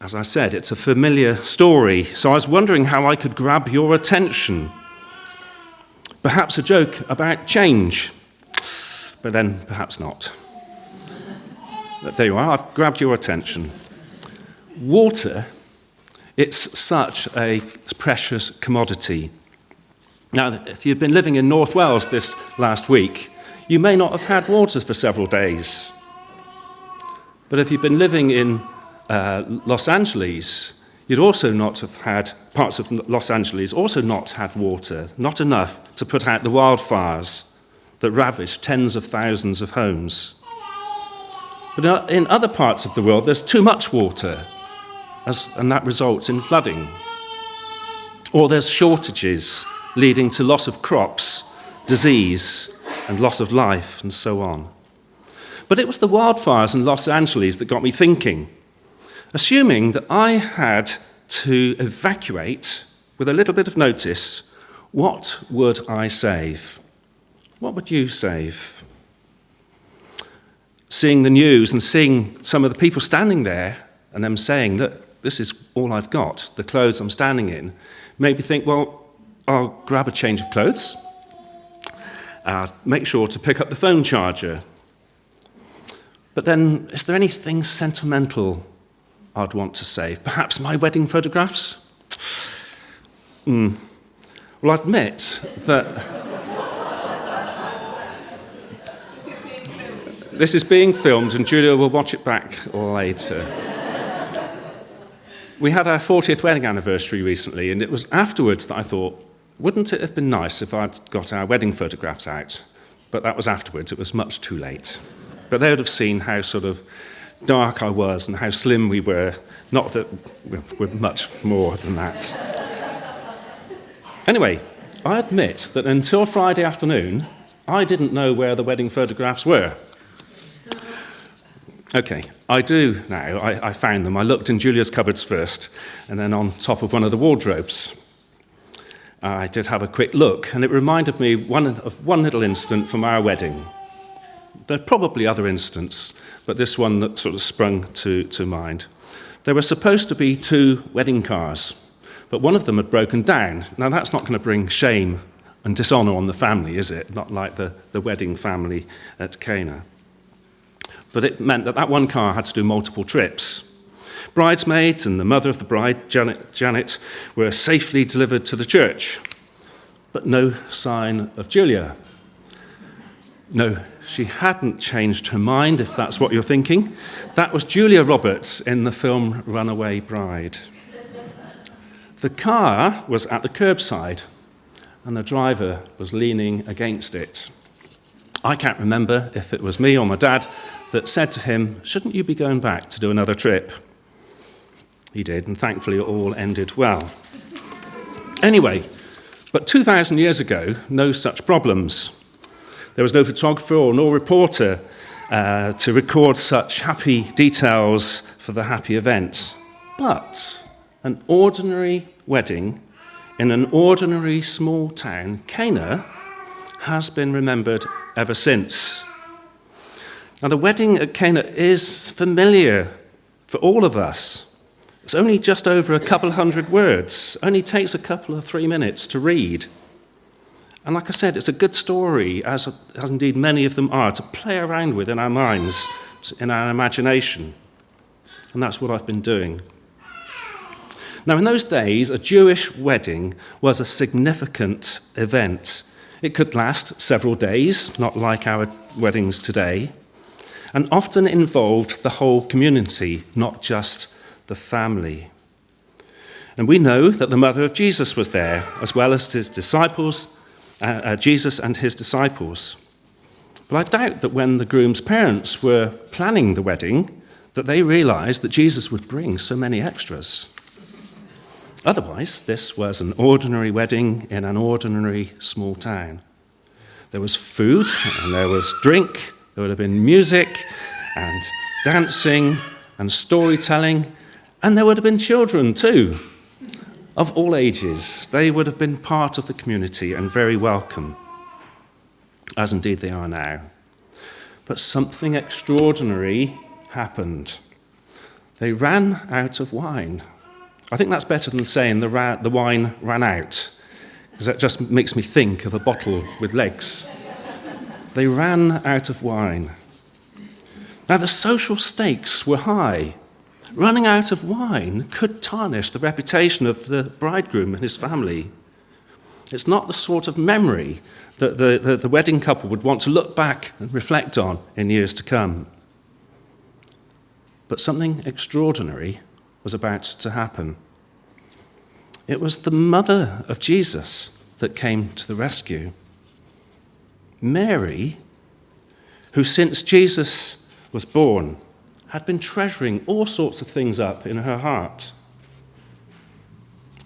As I said, it's a familiar story, so I was wondering how I could grab your attention. Perhaps a joke about change, but then perhaps not. But there you are, I've grabbed your attention. Water, it's such a precious commodity. Now, if you've been living in North Wales this last week, you may not have had water for several days. But if you've been living in Los Angeles, you'd also not have had, parts of Los Angeles also not had water, not enough to put out the wildfires that ravaged tens of thousands of homes. But in other parts of the world, there's too much water, and that results in flooding. Or there's shortages leading to loss of crops, disease, and loss of life, and so on. But it was the wildfires in Los Angeles that got me thinking. Assuming that I had to evacuate with a little bit of notice, what would I save? What would you save? Seeing the news and seeing some of the people standing there and them saying, look, this is all I've got, the clothes I'm standing in, made me think, well, I'll grab a change of clothes, make sure to pick up the phone charger. But then, is there anything sentimental I'd want to save? Perhaps my wedding photographs? Well, I admit that this is being filmed and Julia will watch it back later. We had our 40th wedding anniversary recently, and it was afterwards that I thought, wouldn't it have been nice if I'd got our wedding photographs out? But that was afterwards, it was much too late. But they would have seen how sort of dark I was and how slim we were. Not that we're much more than that. Anyway, I admit that until Friday afternoon, I didn't know where the wedding photographs were. Okay, I do now. I found them. I looked in Julia's cupboards first, and then on top of one of the wardrobes. I did have a quick look, and it reminded me of one little incident from our wedding. There are probably other incidents, but this one that sort of sprung to mind. There were supposed to be 2 wedding cars, but one of them had broken down. Now, that's not going to bring shame and dishonour on the family, is it? Not like the wedding family at Cana. But it meant that one car had to do multiple trips. Bridesmaids and the mother of the bride, Janet, were safely delivered to the church, but no sign of Julia. No, she hadn't changed her mind, if that's what you're thinking. That was Julia Roberts in the film Runaway Bride. The car was at the curbside, and the driver was leaning against it. I can't remember if it was me or my dad that said to him, shouldn't you be going back to do another trip? He did, and thankfully it all ended well. Anyway, but 2,000 years ago, no such problems. There was no photographer or no reporter to record such happy details for the happy event. But an ordinary wedding in an ordinary small town, Cana, has been remembered ever since. Now, the wedding at Cana is familiar for all of us. It's only just over a couple hundred words. Only takes a couple of 3 minutes to read. And like I said, it's a good story, as indeed many of them are, to play around with in our minds, in our imagination. And that's what I've been doing. Now, in those days, a Jewish wedding was a significant event. It could last several days, not like our weddings today, and often involved the whole community, not just the family. And we know that the mother of Jesus was there, as well as his disciples, Jesus and his disciples. But I doubt that when the groom's parents were planning the wedding, that they realized that Jesus would bring so many extras. Otherwise, this was an ordinary wedding in an ordinary small town. There was food and there was drink, there would have been music and dancing and storytelling, and there would have been children too, of all ages. They would have been part of the community and very welcome, as indeed they are now. But something extraordinary happened. They ran out of wine. I think that's better than saying the wine ran out, because that just makes me think of a bottle with legs. They ran out of wine. Now, the social stakes were high. Running out of wine could tarnish the reputation of the bridegroom and his family. It's not the sort of memory that the wedding couple would want to look back and reflect on in years to come. But something extraordinary was about to happen. It was the mother of Jesus that came to the rescue. Mary, who since Jesus was born, had been treasuring all sorts of things up in her heart.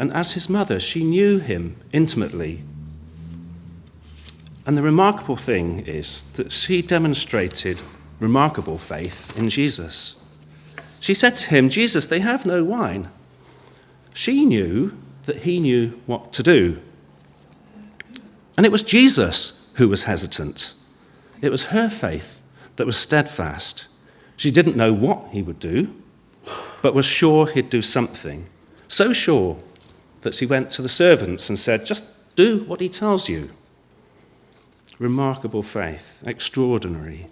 And as his mother, she knew him intimately. And the remarkable thing is that she demonstrated remarkable faith in Jesus. She said to him, "Jesus, they have no wine." She knew that he knew what to do. And it was Jesus who was hesitant. It was her faith that was steadfast. She didn't know what he would do, but was sure he'd do something. So sure that she went to the servants and said, "Just do what he tells you." Remarkable faith, extraordinary.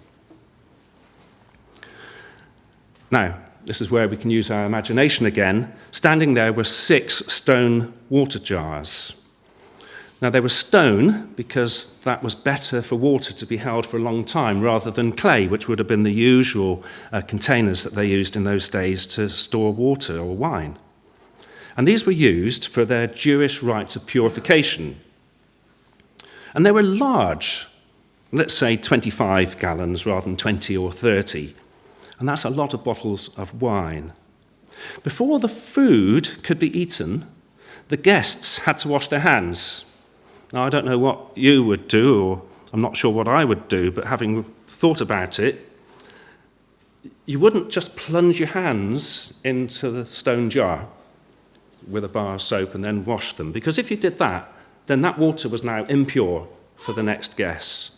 Now, this is where we can use our imagination again. Standing there were 6 stone water jars. Now, they were stone because that was better for water to be held for a long time rather than clay, which would have been the usual containers that they used in those days to store water or wine. And these were used for their Jewish rites of purification. And they were large, let's say 25 gallons rather than 20 or 30. And that's a lot of bottles of wine. Before the food could be eaten, the guests had to wash their hands. Now, I don't know what you would do, or I'm not sure what I would do, but having thought about it, you wouldn't just plunge your hands into the stone jar with a bar of soap and then wash them, because if you did that, then that water was now impure for the next guests.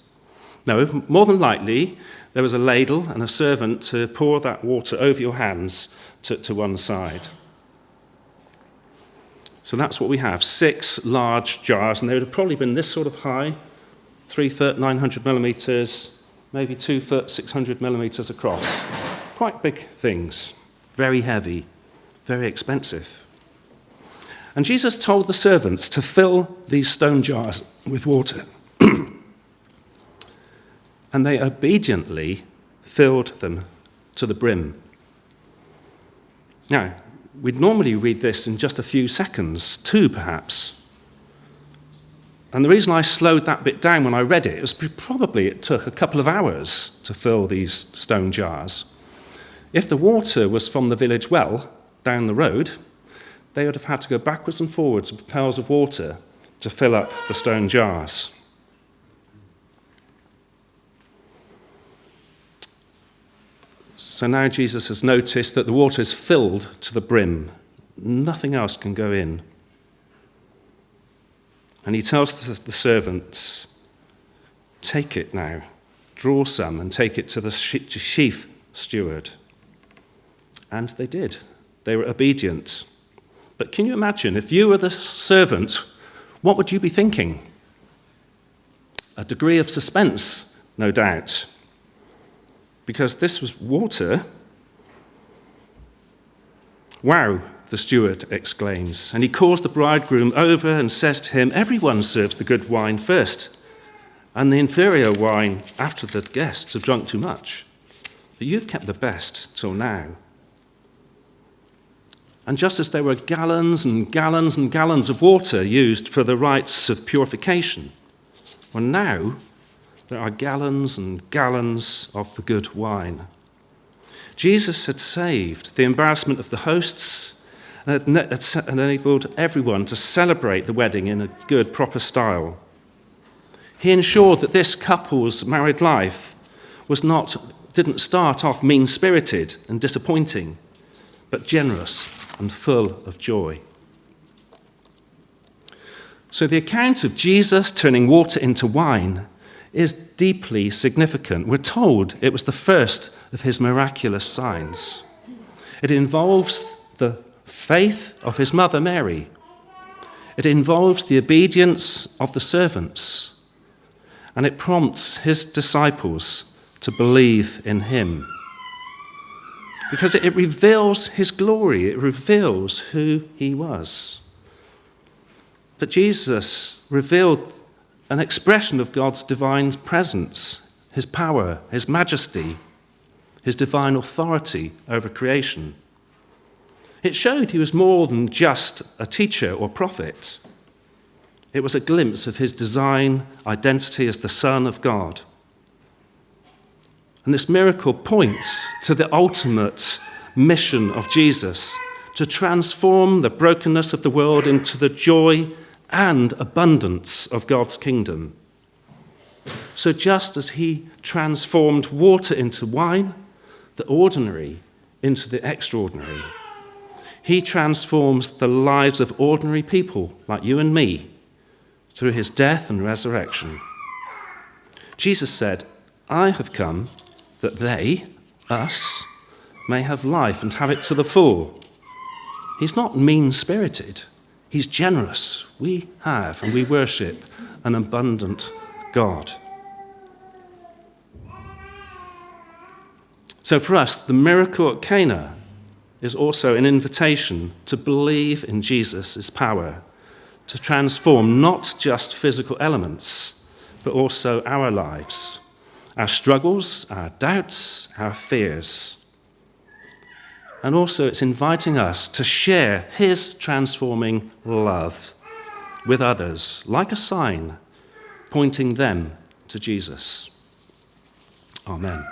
No, more than likely, there was a ladle and a servant to pour that water over your hands to one side. So that's what we have, 6 large jars, and they would have probably been this sort of high, 3 foot, 900 millimeters, maybe 2 foot, 600 millimeters across. Quite big things, very heavy, very expensive. And Jesus told the servants to fill these stone jars with water. And they obediently filled them to the brim. Now, we'd normally read this in just a few seconds, 2 perhaps. And the reason I slowed that bit down when I read it was probably it took a couple of hours to fill these stone jars. If the water was from the village well down the road, they would have had to go backwards and forwards with pails of water to fill up the stone jars. So now Jesus has noticed that the water is filled to the brim. Nothing else can go in. And he tells the servants, "Take it now, draw some and take it to the chief steward." And they did. They were obedient. But can you imagine, if you were the servant, what would you be thinking? A degree of suspense, no doubt. Because this was water. "Wow," the steward exclaims. And he calls the bridegroom over and says to him, "Everyone serves the good wine first, and the inferior wine after the guests have drunk too much. But you've kept the best till now." And just as there were gallons and gallons and gallons of water used for the rites of purification, well, now there are gallons and gallons of the good wine. Jesus had saved the embarrassment of the hosts and had enabled everyone to celebrate the wedding in a good, proper style. He ensured that this couple's married life didn't start off mean-spirited and disappointing, but generous and full of joy. So the account of Jesus turning water into wine is deeply significant. We're told it was the first of his miraculous signs. It involves the faith of his mother Mary. It involves the obedience of the servants. And it prompts his disciples to believe in him. Because it reveals his glory. It reveals who he was. That Jesus revealed an expression of God's divine presence, his power, his majesty, his divine authority over creation. It showed he was more than just a teacher or prophet. It was a glimpse of his divine identity as the Son of God. And this miracle points to the ultimate mission of Jesus, to transform the brokenness of the world into the joy and abundance of God's kingdom. So just as he transformed water into wine, the ordinary into the extraordinary, he transforms the lives of ordinary people like you and me through his death and resurrection. Jesus said, "I have come that they, us, may have life and have it to the full." He's not mean-spirited. He's generous. We have and we worship an abundant God. So for us, the miracle at Cana is also an invitation to believe in Jesus' power to transform not just physical elements, but also our lives, our struggles, our doubts, our fears. And also it's inviting us to share his transforming love with others, like a sign pointing them to Jesus. Amen.